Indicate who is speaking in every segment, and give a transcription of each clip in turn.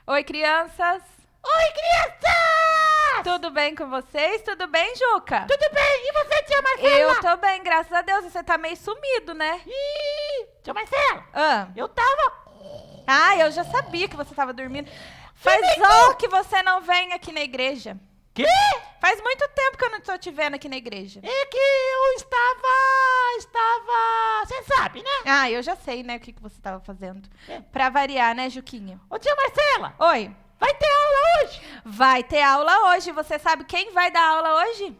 Speaker 1: Oi, crianças!
Speaker 2: Oi, crianças!
Speaker 1: Tudo bem com vocês? Tudo bem, Juca?
Speaker 2: Tudo bem? E você, tia Marcela?
Speaker 1: Eu tô bem, graças a Deus. Você tá meio sumido, né?
Speaker 2: Tia Marcela,
Speaker 1: Ah,
Speaker 2: eu tava...
Speaker 1: eu já sabia que você tava dormindo. Faz
Speaker 2: Domingo!
Speaker 1: que você não vem aqui na igreja.
Speaker 2: Quê?
Speaker 1: Faz muito tempo que eu não tô te vendo aqui na igreja.
Speaker 2: É que eu estava... Você sabe, né?
Speaker 1: Eu já sei, né, o que você tava fazendo.
Speaker 2: É.
Speaker 1: Pra variar, né, Juquinha?
Speaker 2: Ô, tia Marcela,
Speaker 1: Oi.
Speaker 2: vai ter aula hoje?
Speaker 1: Vai ter aula hoje. Você sabe quem vai dar aula hoje?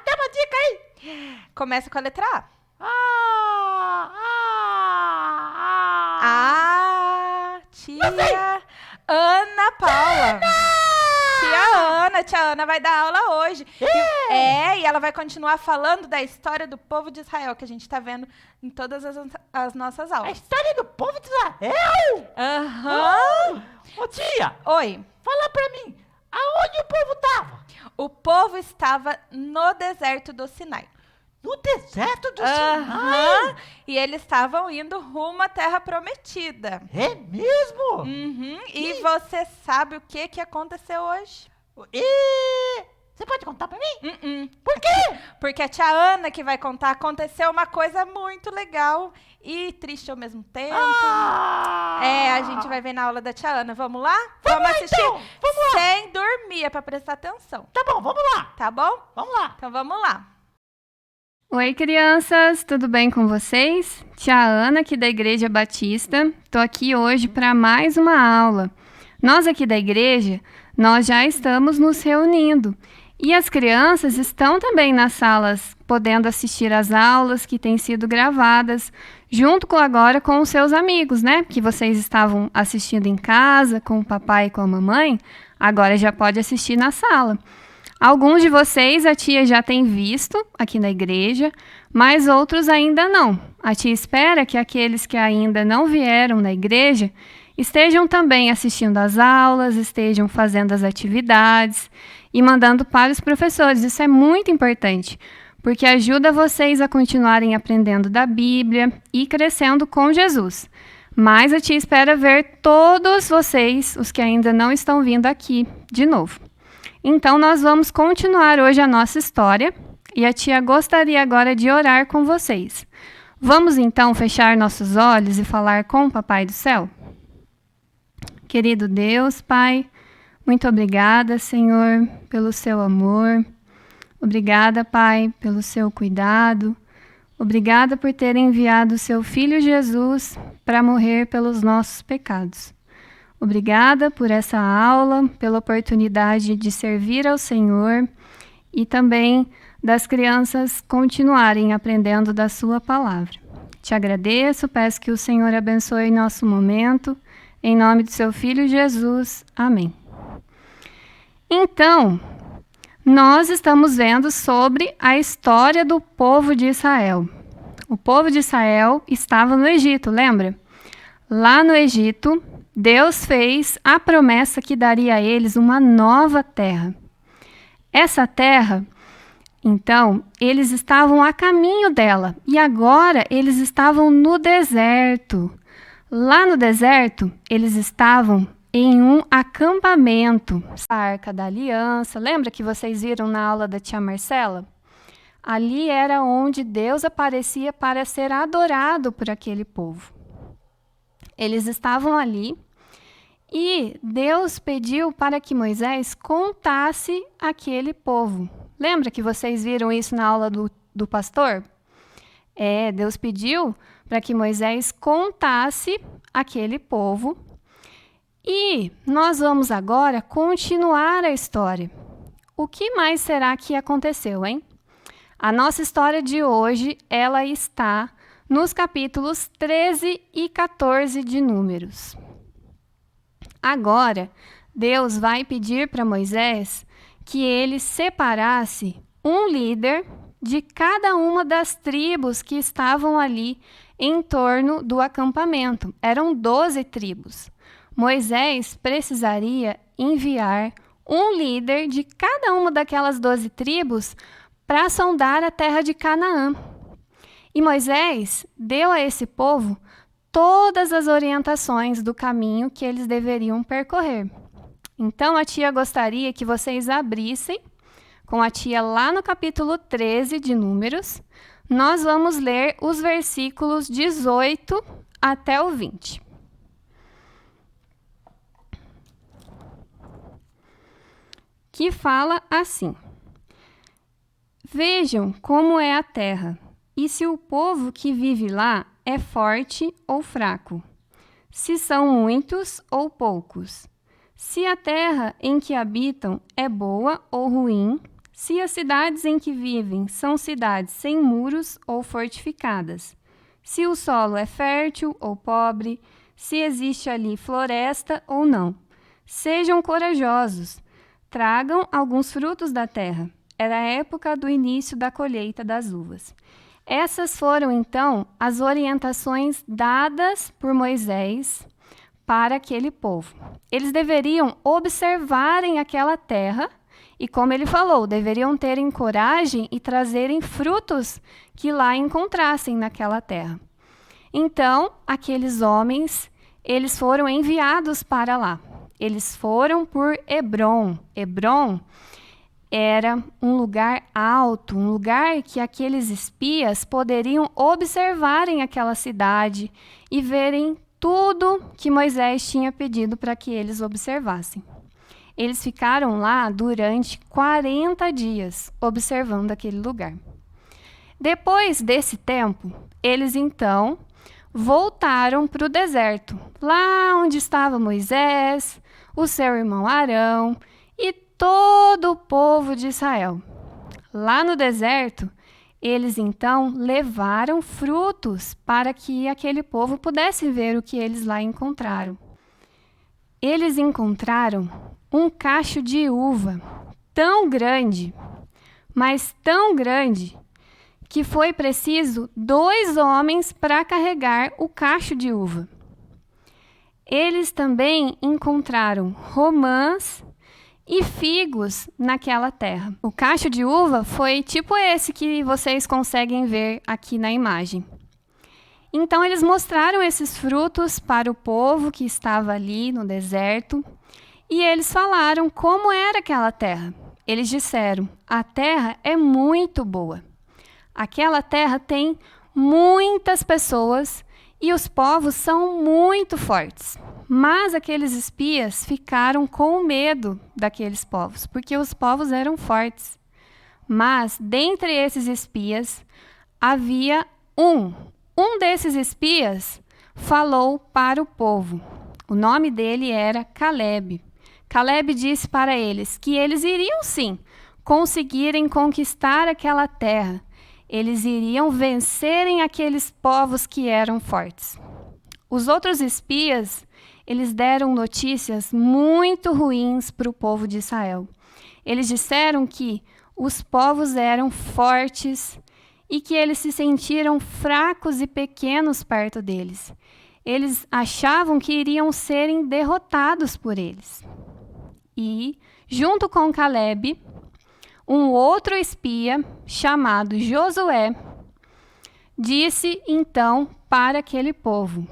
Speaker 2: Dá uma dica aí.
Speaker 1: Começa com a letra A. Tia Ana Paula. Tia Ana vai dar aula hoje. E ela vai continuar falando da história do povo de Israel, que a gente tá vendo em todas as nossas
Speaker 2: A
Speaker 1: aulas.
Speaker 2: história do povo de Israel?
Speaker 1: Aham.
Speaker 2: Ô, tia,
Speaker 1: Oi.
Speaker 2: fala pra mim, aonde o povo tava?
Speaker 1: O povo estava no deserto do Sinai.
Speaker 2: No deserto do
Speaker 1: Aham.
Speaker 2: Sinai?
Speaker 1: E eles estavam indo rumo à terra prometida.
Speaker 2: É mesmo?
Speaker 1: Uhum. E você sabe o que aconteceu hoje?
Speaker 2: Você pode contar pra mim?
Speaker 1: Por quê? Porque a tia Ana que vai contar, aconteceu uma coisa muito legal e triste ao mesmo tempo. A gente vai ver na aula da tia Ana. Vamos lá? Vamos
Speaker 2: lá,
Speaker 1: assistir
Speaker 2: então. Vamos lá.
Speaker 1: sem dormir, é pra prestar atenção.
Speaker 2: Tá bom, vamos lá.
Speaker 1: Tá bom?
Speaker 2: Vamos lá.
Speaker 1: Então vamos lá.
Speaker 3: Oi, crianças, tudo bem com vocês? Tia Ana, aqui da Igreja Batista. Tô aqui hoje para mais uma aula. Nós aqui da igreja, nós já estamos nos reunindo. E as crianças estão também nas salas, podendo assistir às aulas que têm sido gravadas, junto agora com os seus amigos, né? Que vocês estavam assistindo em casa, com o papai e com a mamãe, agora já pode assistir na sala. Alguns de vocês a tia já tem visto aqui na igreja, mas outros ainda não. A tia espera que aqueles que ainda não vieram na igreja estejam também assistindo às aulas, estejam fazendo as atividades e mandando para os professores. Isso é muito importante, porque ajuda vocês a continuarem aprendendo da Bíblia e crescendo com Jesus. Mas a tia espera ver todos vocês, os que ainda não estão vindo aqui, de novo. Então, nós vamos continuar hoje a nossa história e a tia gostaria agora de orar com vocês. Vamos, então, fechar nossos olhos e falar com o Papai do Céu? Querido Deus, Pai, muito obrigada, Senhor, pelo seu amor. Obrigada, Pai, pelo seu cuidado. Obrigada por ter enviado o seu Filho Jesus para morrer pelos nossos pecados. Obrigada por essa aula, pela oportunidade de servir ao Senhor e também das crianças continuarem aprendendo da sua palavra. Te agradeço, peço que o Senhor abençoe nosso momento, em nome do seu Filho Jesus. Amém. Então, nós estamos vendo sobre a história do povo de Israel. O povo de Israel estava no Egito, lembra? Lá no Egito, Deus fez a promessa que daria a eles uma nova terra. Essa terra, então, eles estavam a caminho dela e agora eles estavam no deserto. Lá no deserto, eles estavam em um acampamento. A Arca da Aliança, lembra que vocês viram na aula da tia Marcela? Ali era onde Deus aparecia para ser adorado por aquele povo. Eles estavam ali e Deus pediu para que Moisés contasse aquele povo. Lembra que vocês viram isso na aula do pastor? Deus pediu para que Moisés contasse aquele povo. E nós vamos agora continuar a história. O que mais será que aconteceu, hein? A nossa história de hoje, ela está nos capítulos 13 e 14 de Números. Agora, Deus vai pedir para Moisés que ele separasse um líder de cada uma das tribos que estavam ali em torno do acampamento. Eram 12 tribos. Moisés precisaria enviar um líder de cada uma daquelas 12 tribos para sondar a terra de Canaã. E Moisés deu a esse povo todas as orientações do caminho que eles deveriam percorrer. Então, a tia gostaria que vocês abrissem com a tia lá no capítulo 13 de Números. Nós vamos ler os versículos 18 até o 20. Que fala assim: Vejam como é a terra, e se o povo que vive lá é forte ou fraco, se são muitos ou poucos, se a terra em que habitam é boa ou ruim, se as cidades em que vivem são cidades sem muros ou fortificadas, se o solo é fértil ou pobre, se existe ali floresta ou não. Sejam corajosos, tragam alguns frutos da terra. Era a época do início da colheita das uvas. Essas foram, então, as orientações dadas por Moisés para aquele povo. Eles deveriam observarem aquela terra e, como ele falou, deveriam terem coragem e trazerem frutos que lá encontrassem naquela terra. Então, aqueles homens, eles foram enviados para lá. Eles foram por Hebrom. Hebrom era um lugar alto, um lugar que aqueles espias poderiam observarem aquela cidade e verem tudo que Moisés tinha pedido para que eles observassem. Eles ficaram lá durante 40 dias observando aquele lugar. Depois desse tempo, eles então voltaram para o deserto, lá onde estava Moisés, o seu irmão Arão e todo o povo de Israel. Lá no deserto, eles então levaram frutos para que aquele povo pudesse ver o que eles lá encontraram. Eles encontraram um cacho de uva tão grande, mas tão grande, que foi preciso 2 homens para carregar o cacho de uva. Eles também encontraram romãs e figos naquela terra. O cacho de uva foi tipo esse que vocês conseguem ver aqui na imagem. Então, eles mostraram esses frutos para o povo que estava ali no deserto e eles falaram como era aquela terra. Eles disseram: a terra é muito boa. Aquela terra tem muitas pessoas e os povos são muito fortes. Mas aqueles espias ficaram com medo daqueles povos, porque os povos eram fortes. Mas, dentre esses espias, havia um desses espias falou para o povo. O nome dele era Caleb. Caleb disse para eles que eles iriam sim conseguirem conquistar aquela terra. Eles iriam vencerem aqueles povos que eram fortes. Os outros espias, eles deram notícias muito ruins para o povo de Israel. Eles disseram que os povos eram fortes e que eles se sentiram fracos e pequenos perto deles. Eles achavam que iriam serem derrotados por eles. E, junto com Caleb, um outro espia, chamado Josué, disse então para aquele povo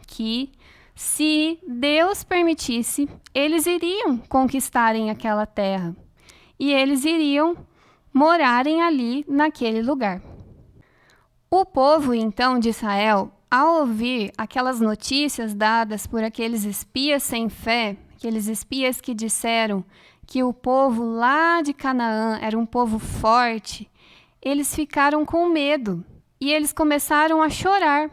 Speaker 3: que, se Deus permitisse, eles iriam conquistarem aquela terra e eles iriam morarem ali naquele lugar. O povo então de Israel, ao ouvir aquelas notícias dadas por aqueles espias sem fé, aqueles espias que disseram que o povo lá de Canaã era um povo forte, eles ficaram com medo e eles começaram a chorar.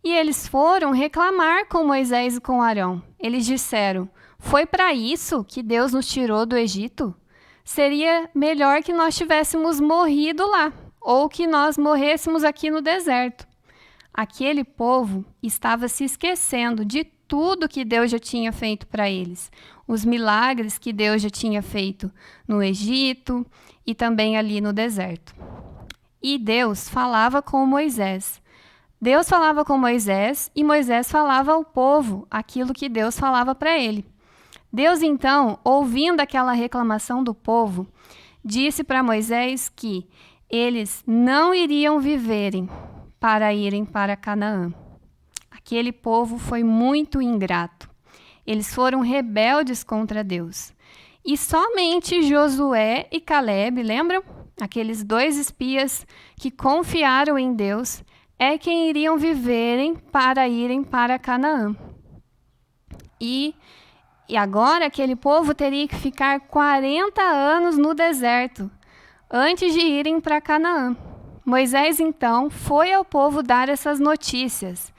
Speaker 3: E eles foram reclamar com Moisés e com Arão. Eles disseram: foi para isso que Deus nos tirou do Egito? Seria melhor que nós tivéssemos morrido lá, ou que nós morrêssemos aqui no deserto. Aquele povo estava se esquecendo de tudo que Deus já tinha feito para eles. Os milagres que Deus já tinha feito no Egito e também ali no deserto. E Deus falava com Moisés. Deus falava com Moisés e Moisés falava ao povo aquilo que Deus falava para ele. Deus, então, ouvindo aquela reclamação do povo, disse para Moisés que eles não iriam viverem para irem para Canaã. Aquele povo foi muito ingrato. Eles foram rebeldes contra Deus. E somente Josué e Caleb, lembram? Aqueles 2 espias que confiaram em Deus, é quem iriam viverem para irem para Canaã. E agora aquele povo teria que ficar 40 anos no deserto, antes de irem para Canaã. Moisés, então, foi ao povo dar essas notícias.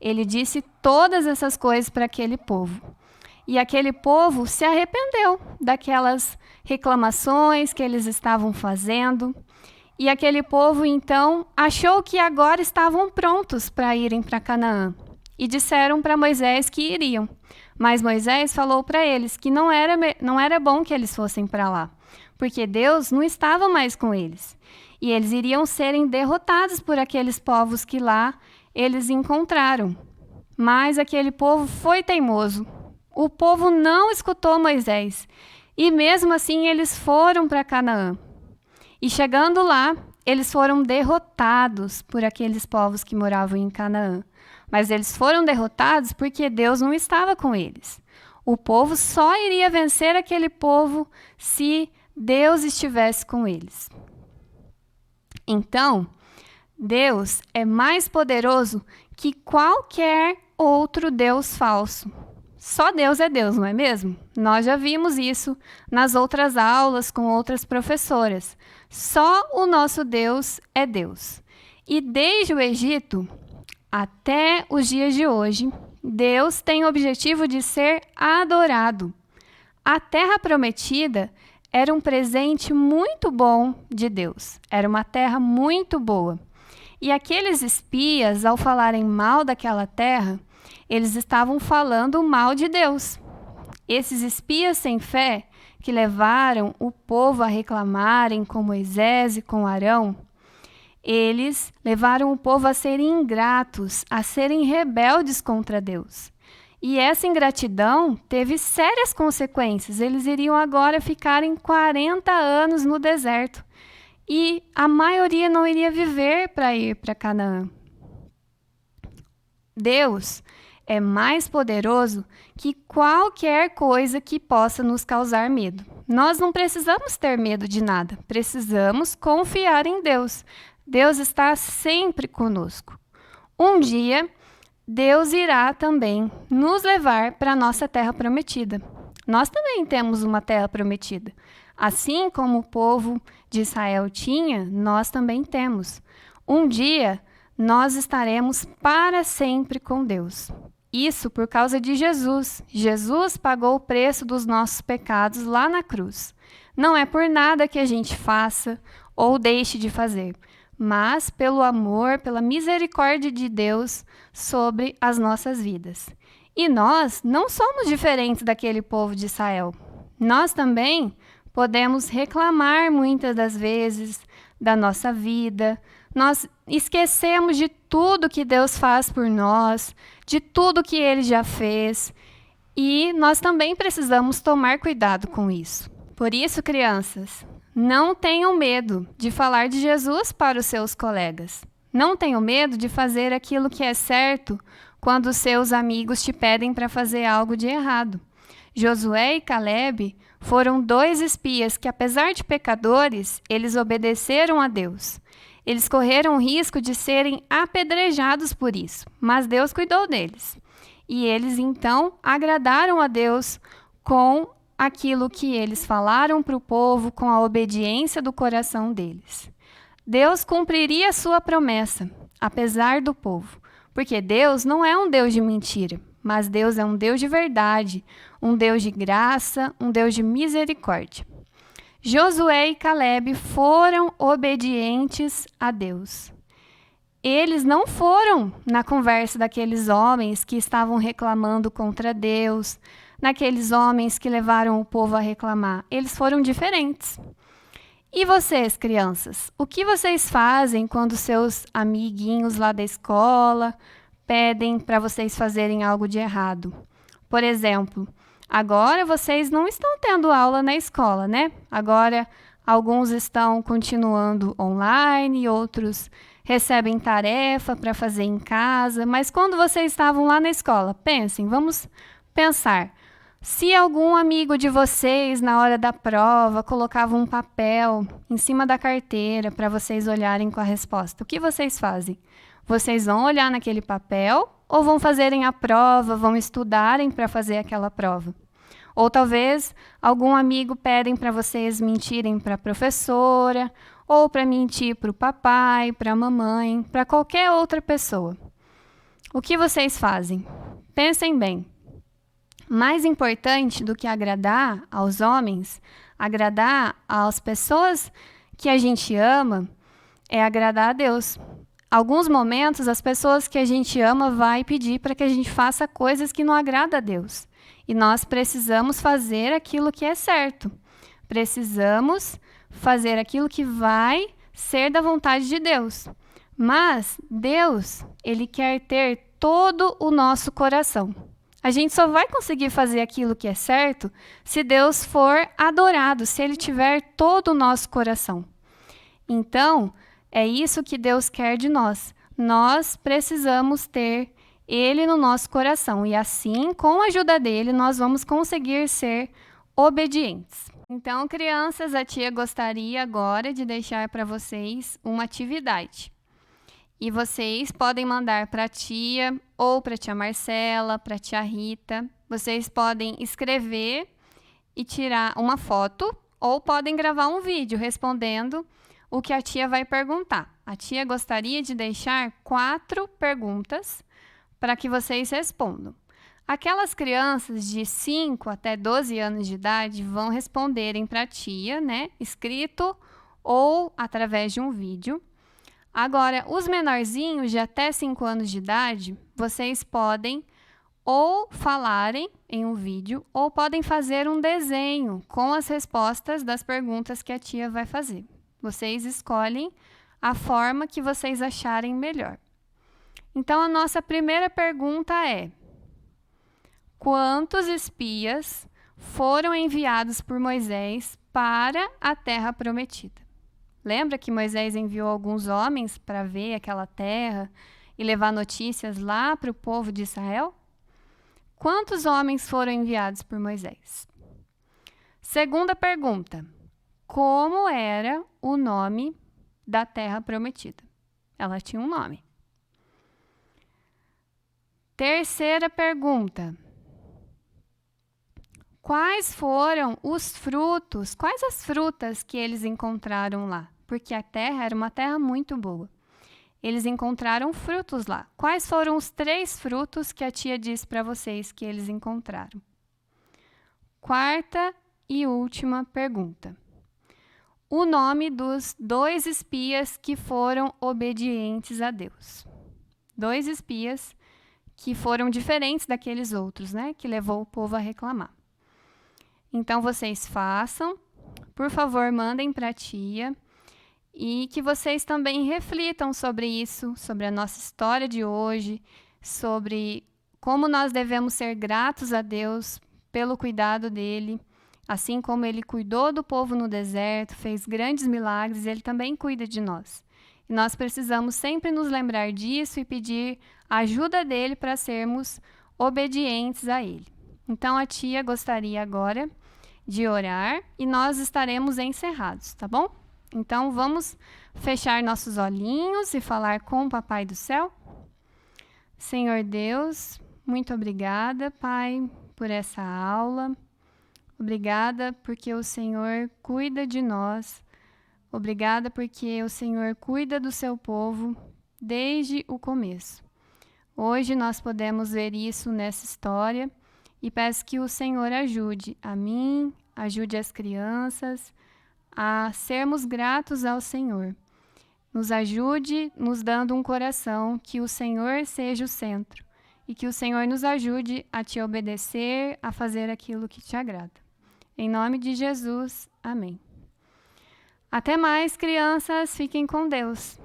Speaker 3: Ele disse todas essas coisas para aquele povo. E aquele povo se arrependeu daquelas reclamações que eles estavam fazendo. E aquele povo, então, achou que agora estavam prontos para irem para Canaã. E disseram para Moisés que iriam. Mas Moisés falou para eles que não era bom que eles fossem para lá, porque Deus não estava mais com eles. E eles iriam serem derrotados por aqueles povos que lá eles encontraram. Mas aquele povo foi teimoso. O povo não escutou Moisés. E mesmo assim eles foram para Canaã. E chegando lá, eles foram derrotados por aqueles povos que moravam em Canaã. Mas eles foram derrotados porque Deus não estava com eles. O povo só iria vencer aquele povo se Deus estivesse com eles. Então, Deus é mais poderoso que qualquer outro Deus falso. Só Deus é Deus, não é mesmo? Nós já vimos isso nas outras aulas com outras professoras. Só o nosso Deus é Deus. E desde o Egito até os dias de hoje, Deus tem o objetivo de ser adorado. A terra prometida era um presente muito bom de Deus. Era uma terra muito boa. E aqueles espias, ao falarem mal daquela terra, eles estavam falando mal de Deus. Esses espias sem fé, que levaram o povo a reclamarem com Moisés e com Arão, eles levaram o povo a serem ingratos, a serem rebeldes contra Deus. E essa ingratidão teve sérias consequências. Eles iriam agora ficar 40 anos no deserto. E a maioria não iria viver para ir para Canaã. Deus é mais poderoso que qualquer coisa que possa nos causar medo. Nós não precisamos ter medo de nada. Precisamos confiar em Deus. Deus está sempre conosco. Um dia, Deus irá também nos levar para a nossa terra prometida. Nós também temos uma terra prometida. Assim como o povo de Israel tinha, nós também temos. Um dia, nós estaremos para sempre com Deus. Isso por causa de Jesus. Jesus pagou o preço dos nossos pecados lá na cruz. Não é por nada que a gente faça ou deixe de fazer, mas pelo amor, pela misericórdia de Deus sobre as nossas vidas. E nós não somos diferentes daquele povo de Israel. Nós também podemos reclamar muitas das vezes da nossa vida. Nós esquecemos de tudo que Deus faz por nós, de tudo que Ele já fez. E nós também precisamos tomar cuidado com isso. Por isso, crianças, não tenham medo de falar de Jesus para os seus colegas. Não tenham medo de fazer aquilo que é certo quando os seus amigos te pedem para fazer algo de errado. Josué e Caleb foram 2 espias que, apesar de pecadores, eles obedeceram a Deus. Eles correram o risco de serem apedrejados por isso, mas Deus cuidou deles. E eles, então, agradaram a Deus com aquilo que eles falaram para o povo, com a obediência do coração deles. Deus cumpriria a sua promessa, apesar do povo, porque Deus não é um Deus de mentira, mas Deus é um Deus de verdade, um Deus de graça, um Deus de misericórdia. Josué e Caleb foram obedientes a Deus. Eles não foram na conversa daqueles homens que estavam reclamando contra Deus, naqueles homens que levaram o povo a reclamar. Eles foram diferentes. E vocês, crianças, o que vocês fazem quando seus amiguinhos lá da escola pedem para vocês fazerem algo de errado? Por exemplo, agora vocês não estão tendo aula na escola, né? Agora Alguns estão continuando online, outros recebem tarefa para fazer em casa. Mas quando vocês estavam lá na escola, pensem, vamos pensar. Se algum amigo de vocês, na hora da prova, colocava um papel em cima da carteira para vocês olharem com a resposta, o que vocês fazem? Vocês vão olhar naquele papel ou vão fazerem a prova, vão estudarem para fazer aquela prova? Ou talvez algum amigo pedem para vocês mentirem para a professora, ou para mentir para o papai, para a mamãe, para qualquer outra pessoa. O que vocês fazem? Pensem bem. Mais importante do que agradar aos homens, agradar às pessoas que a gente ama, é agradar a Deus. Alguns momentos, as pessoas que a gente ama vai pedir para que a gente faça coisas que não agradam a Deus. E nós precisamos fazer aquilo que é certo. Precisamos fazer aquilo que vai ser da vontade de Deus. Mas Deus, Ele quer ter todo o nosso coração. A gente só vai conseguir fazer aquilo que é certo se Deus for adorado, se Ele tiver todo o nosso coração. Então, é isso que Deus quer de nós. Nós precisamos ter Ele no nosso coração. E assim, com a ajuda dele, nós vamos conseguir ser obedientes. Então, crianças, a tia gostaria agora de deixar para vocês uma atividade. E vocês podem mandar para a tia, ou para a tia Marcela, para a tia Rita. Vocês podem escrever e tirar uma foto, ou podem gravar um vídeo respondendo o que a tia vai perguntar. A tia gostaria de deixar 4 perguntas para que vocês respondam. Aquelas crianças de 5 até 12 anos de idade vão responderem para a tia, né, escrito ou através de um vídeo. Agora, os menorzinhos de até 5 anos de idade, vocês podem ou falarem em um vídeo ou podem fazer um desenho com as respostas das perguntas que a tia vai fazer. Vocês escolhem a forma que vocês acharem melhor. Então, a nossa primeira pergunta é: quantos espias foram enviados por Moisés para a terra prometida? Lembra que Moisés enviou alguns homens para ver aquela terra e levar notícias lá para o povo de Israel? Quantos homens foram enviados por Moisés? Segunda pergunta: como era o nome da terra prometida? Ela tinha um nome. Terceira pergunta: quais foram os frutos, quais as frutas que eles encontraram lá? Porque a terra era uma terra muito boa. Eles encontraram frutos lá. Quais foram os 3 frutos que a tia disse para vocês que eles encontraram? Quarta e última pergunta: o nome dos 2 espias que foram obedientes a Deus. 2 espias que foram diferentes daqueles outros, né? Que levou o povo a reclamar. Então, vocês façam. Por favor, mandem para a tia. E que vocês também reflitam sobre isso, sobre a nossa história de hoje, sobre como nós devemos ser gratos a Deus pelo cuidado dele. Assim como ele cuidou do povo no deserto, fez grandes milagres, ele também cuida de nós. E nós precisamos sempre nos lembrar disso e pedir a ajuda dele para sermos obedientes a ele. Então, a tia gostaria agora de orar e nós estaremos encerrados, tá bom? Então, vamos fechar nossos olhinhos e falar com o Papai do Céu. Senhor Deus, muito obrigada, Pai, por essa aula. Obrigada porque o Senhor cuida de nós. Obrigada porque o Senhor cuida do seu povo desde o começo. Hoje nós podemos ver isso nessa história e peço que o Senhor ajude a mim, ajude as crianças a sermos gratos ao Senhor. Nos ajude nos dando um coração que o Senhor seja o centro e que o Senhor nos ajude a te obedecer, a fazer aquilo que te agrada. Em nome de Jesus, amém. Até mais, crianças. Fiquem com Deus.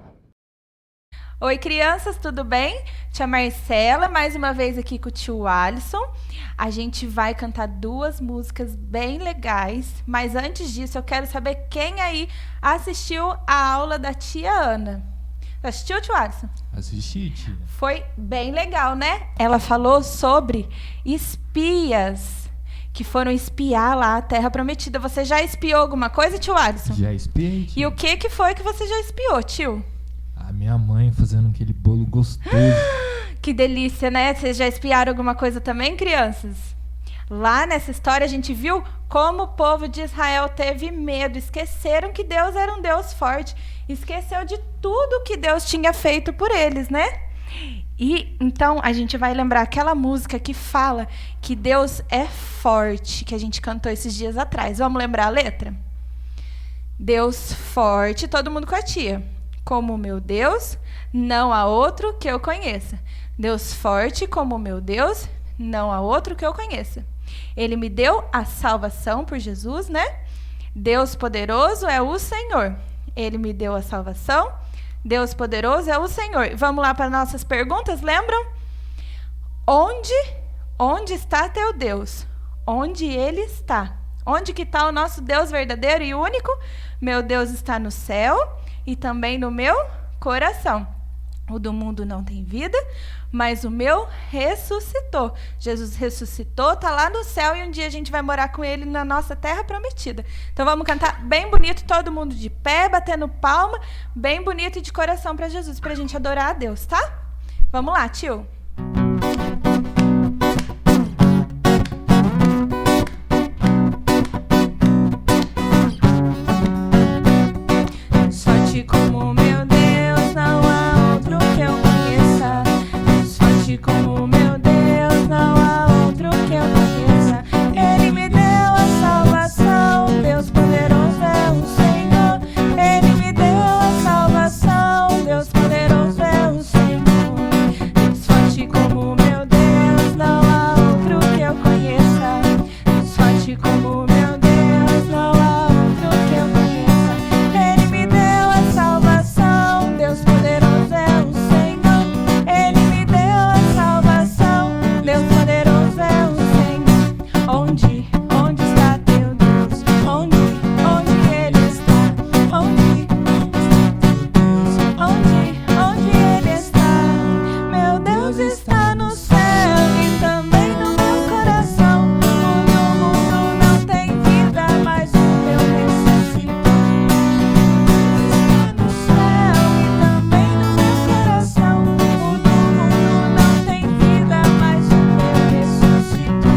Speaker 1: Oi, crianças, tudo bem? Tia Marcela, mais uma vez aqui com o tio Alisson. A gente vai cantar 2 músicas bem legais, mas antes disso eu quero saber quem aí assistiu a aula da tia Ana. Assistiu, tio Alisson?
Speaker 4: Assisti, tia.
Speaker 1: Foi bem legal, né? Ela falou sobre espias que foram espiar lá a Terra Prometida. Você já espiou alguma coisa, tio Alisson?
Speaker 4: Já espiei, tia.
Speaker 1: E o que foi que você já espiou, tio?
Speaker 4: A minha mãe fazendo aquele bolo gostoso.
Speaker 1: Que delícia, né? Vocês já espiaram alguma coisa também, crianças? Lá nessa história a gente viu como o povo de Israel teve medo. Esqueceram que Deus era um Deus forte. Esqueceu de tudo que Deus tinha feito por eles, né? E então a gente vai lembrar aquela música que fala que Deus é forte, que a gente cantou esses dias atrás. Vamos lembrar a letra? Deus forte, todo mundo com a tia. Como o meu Deus, não há outro que eu conheça. Deus forte como o meu Deus, não há outro que eu conheça. Ele me deu a salvação por Jesus, né? Deus poderoso é o Senhor. Ele me deu a salvação. Deus poderoso é o Senhor. Vamos lá para nossas perguntas, lembram? Onde está teu Deus? Onde ele está? Onde que está o nosso Deus verdadeiro e único? Meu Deus está no céu e também no meu coração. O do mundo não tem vida, mas o meu ressuscitou. Jesus ressuscitou, está lá no céu e um dia a gente vai morar com ele na nossa terra prometida. Então vamos cantar bem bonito, todo mundo de pé, batendo palma, bem bonito e de coração para Jesus, para a gente adorar a Deus, tá? Vamos lá, tio. Sorte como meu Deus, não há outro que eu conheça. Sorte como meu Deus, não há outro que eu conheça. Ele me deu a salvação, Deus poderoso é o Senhor. Ele me deu a salvação, Deus poderoso é o Senhor. Sorte como meu Deus, não há outro que eu conheça. Sorte como meu Deus, não há outro que eu conheça. Ele me deu a salvação, Deus poderoso é o Senhor. Ele me deu a salvação, Deus poderoso é o Senhor. Onde está teu Deus? Onde ele está? Onde ele está? Meu Deus está no céu e também no meu coração. O meu mundo não tem vida, mas o meu ressuscitou. Está no céu e também no meu coração. O do mundo não tem vida, mas o meu ressuscitou.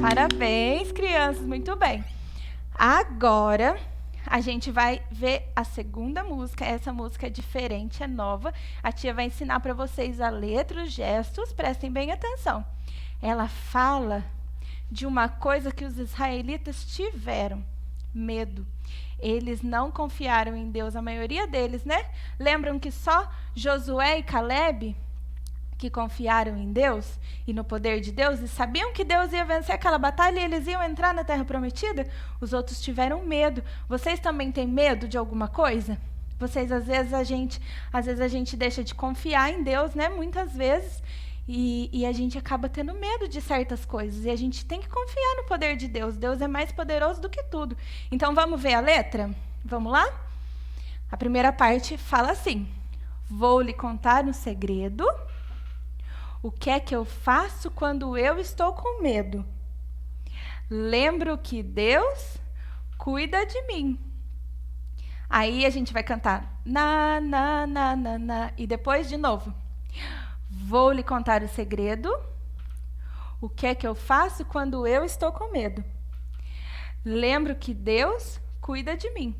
Speaker 1: Parabéns, crianças, muito bem. Agora a gente vai ver a segunda música. Essa música é diferente, é nova. A tia vai ensinar para vocês a letra, os gestos. Prestem bem atenção. Ela fala de uma coisa que os israelitas tiveram: medo. Eles não confiaram em Deus, a maioria deles, né? Lembram que só Josué e Caleb que confiaram em Deus e no poder de Deus e sabiam que Deus ia vencer aquela batalha e eles iam entrar na Terra Prometida? Os outros tiveram medo. Vocês também têm medo de alguma coisa? Vocês, às vezes a gente deixa de confiar em Deus, né? Muitas vezes. E a gente acaba tendo medo de certas coisas. E a gente tem que confiar no poder de Deus. Deus é mais poderoso do que tudo. Então, vamos ver a letra? Vamos lá? A primeira parte fala assim: vou lhe contar um segredo. O que é que eu faço quando eu estou com medo? Lembro que Deus cuida de mim. Aí a gente vai cantar na, na, na, na, na. E depois de novo. Vou lhe contar o segredo. O que é que eu faço quando eu estou com medo? Lembro que Deus cuida de mim.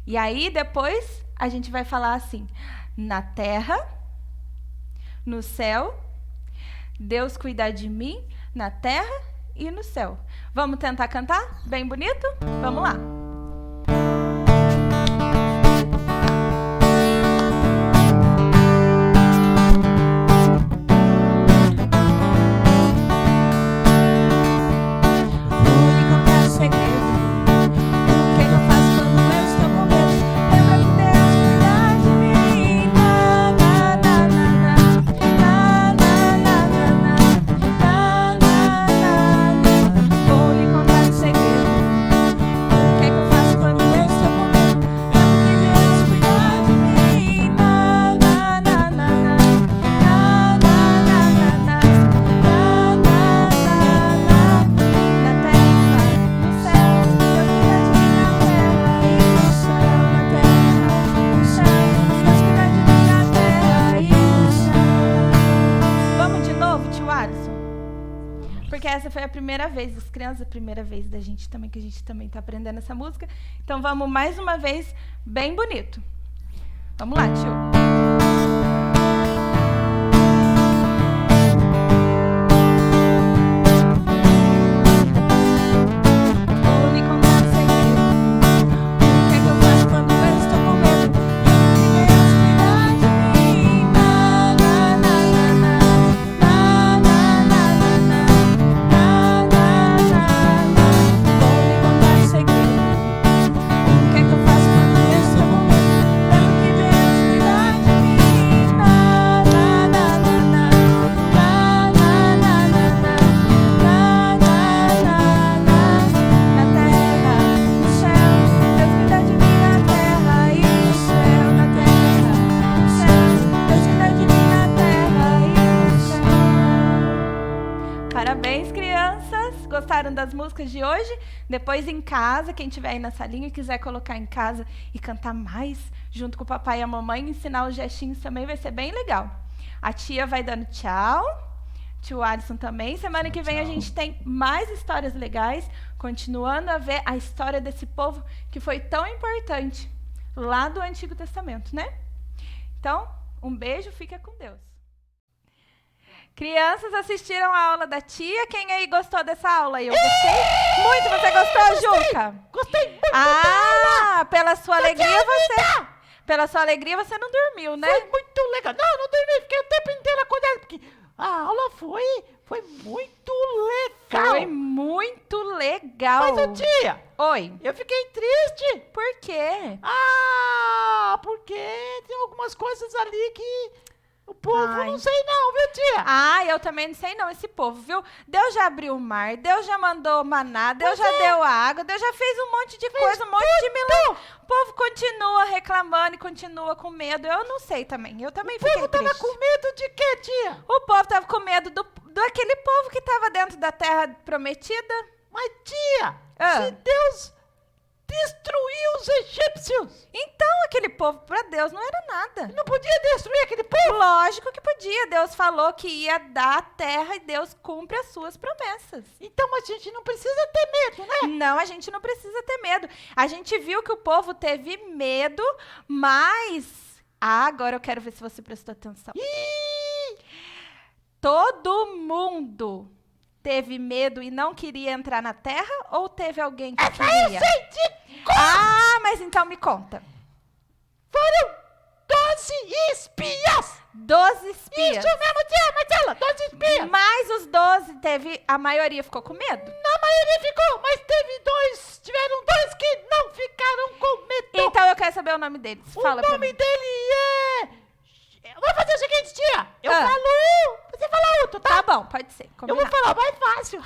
Speaker 1: E aí depois a gente vai falar assim: na terra, no céu, Deus cuida de mim, na terra e no céu. Vamos tentar cantar? Bem bonito? Vamos lá. Segredo. O que eu faço quando eu estou com medo? Lembra que Deus cuida de mim. Alisson? Porque essa foi a primeira vez das crianças, a primeira vez da gente também, que a gente também tá aprendendo essa música. Então vamos mais uma vez, bem bonito. Vamos lá, tio. Parabéns, crianças! Gostaram das músicas de hoje? Depois em casa, quem estiver aí na salinha e quiser colocar em casa e cantar mais junto com o papai e a mamãe, ensinar os gestinhos também vai ser bem legal. A tia vai dando tchau, tio Alisson também. Semana que vem a gente tem mais histórias legais, continuando a ver a história desse povo que foi tão importante lá do Antigo Testamento, né? Então, um beijo, fica com Deus. Crianças, assistiram a aula da tia? Quem aí gostou dessa aula? Eu gostei muito. Você gostou, Juca?
Speaker 2: Gostei muito
Speaker 1: Pela sua alegria você... Pela sua alegria você não dormiu, né?
Speaker 2: Foi muito legal. Não dormi, fiquei o tempo inteiro acordado, porque a aula foi muito legal.
Speaker 1: Foi muito legal.
Speaker 2: Mas, ô tia,
Speaker 1: Oi.
Speaker 2: eu fiquei triste.
Speaker 1: Por quê?
Speaker 2: Porque tem algumas coisas ali que o povo
Speaker 1: Ai.
Speaker 2: não sei não, viu, tia?
Speaker 1: Eu também não sei não, esse povo, viu? Deus já abriu o mar, Deus já mandou maná, Deus já deu água, Deus já fez um monte de coisa, um monte de milagre. O povo continua reclamando e continua com medo. Eu não sei também, eu também fiquei
Speaker 2: O povo tava
Speaker 1: triste.
Speaker 2: com medo de quê, tia?
Speaker 1: O povo tava com medo daquele povo que tava dentro da terra prometida.
Speaker 2: Mas, tia,
Speaker 1: Ah.
Speaker 2: se Deus destruiu os egípcios,
Speaker 1: Então, aquele povo, pra Deus, não era nada.
Speaker 2: não podia destruir aquele povo?
Speaker 1: Lógico que podia. Deus falou que ia dar a terra e Deus cumpre as suas promessas.
Speaker 2: Então a gente não precisa ter medo, né?
Speaker 1: Não, a gente não precisa ter medo. A gente viu que o povo teve medo, mas... agora eu quero ver se você prestou atenção. Todo mundo teve medo e não queria entrar na terra? Ou teve alguém que queria? Mas então me conta.
Speaker 2: Foram 12 espias!
Speaker 1: 12 espias.
Speaker 2: Isso mesmo, tia Marcela, 12 espias!
Speaker 1: Mas os 12 a maioria ficou com medo?
Speaker 2: A maioria ficou, mas tiveram dois que não ficaram com medo.
Speaker 1: Então eu quero saber o nome deles. Fala
Speaker 2: O
Speaker 1: pra
Speaker 2: nome
Speaker 1: mim.
Speaker 2: dele é... Vamos fazer o seguinte, tia. Eu
Speaker 1: Ah.
Speaker 2: falo um, você fala outro, tá?
Speaker 1: Tá bom, pode ser.
Speaker 2: Eu vou
Speaker 1: Combinado.
Speaker 2: falar o mais fácil.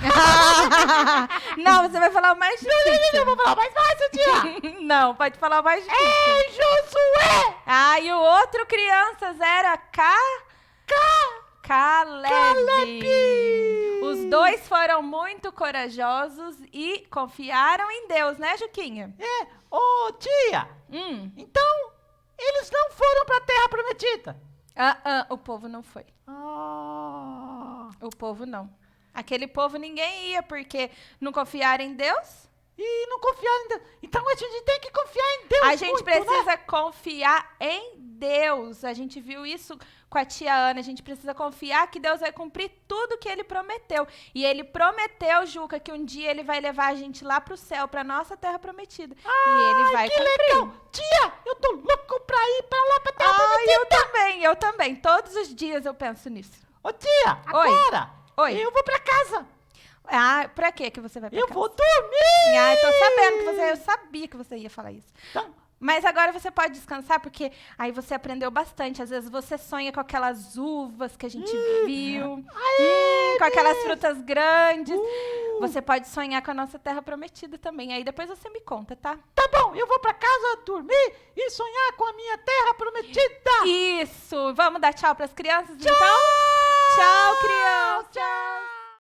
Speaker 1: Não, você vai falar o mais
Speaker 2: Eu
Speaker 1: difícil.
Speaker 2: vou falar o mais fácil, tia.
Speaker 1: Não, pode falar o mais difícil.
Speaker 2: É Josué.
Speaker 1: E o outro, crianças, era Caleb. Os dois foram muito corajosos e confiaram em Deus, né, Juquinha?
Speaker 2: Ô, tia. Então, eles não foram pra Terra Prometida.
Speaker 1: O povo não foi. O povo não. Aquele povo ninguém ia, porque não confiaram em Deus.
Speaker 2: E não confiaram em Deus. Então a gente tem que confiar em Deus.
Speaker 1: A gente
Speaker 2: muito,
Speaker 1: precisa
Speaker 2: né?
Speaker 1: confiar em Deus. A gente viu isso com a tia Ana. A gente precisa confiar que Deus vai cumprir tudo que Ele prometeu. E Ele prometeu, Juca, que um dia Ele vai levar a gente lá pro céu, pra nossa terra prometida. E Ele vai
Speaker 2: que
Speaker 1: cumprir.
Speaker 2: legal. Tia, eu tô louco pra ir pra lá, pra Terra Prometida.
Speaker 1: Eu também. Todos os dias eu penso nisso.
Speaker 2: Ô, tia,
Speaker 1: Oi.
Speaker 2: agora
Speaker 1: Oi.
Speaker 2: eu vou pra casa.
Speaker 1: Pra quê que você vai pra
Speaker 2: Eu
Speaker 1: casa?
Speaker 2: vou dormir.
Speaker 1: Eu tô sabendo que eu sabia que você ia falar isso.
Speaker 2: Então,
Speaker 1: Mas agora você pode descansar, porque aí você aprendeu bastante. Às vezes você sonha com aquelas uvas que a gente viu, com aquelas frutas grandes. Você pode sonhar com a nossa terra prometida também. Aí depois você me conta, tá?
Speaker 2: tá bom, eu vou pra casa dormir e sonhar com a minha Terra Prometida.
Speaker 1: Isso! Vamos dar tchau pras crianças, então? Tchau, crianças!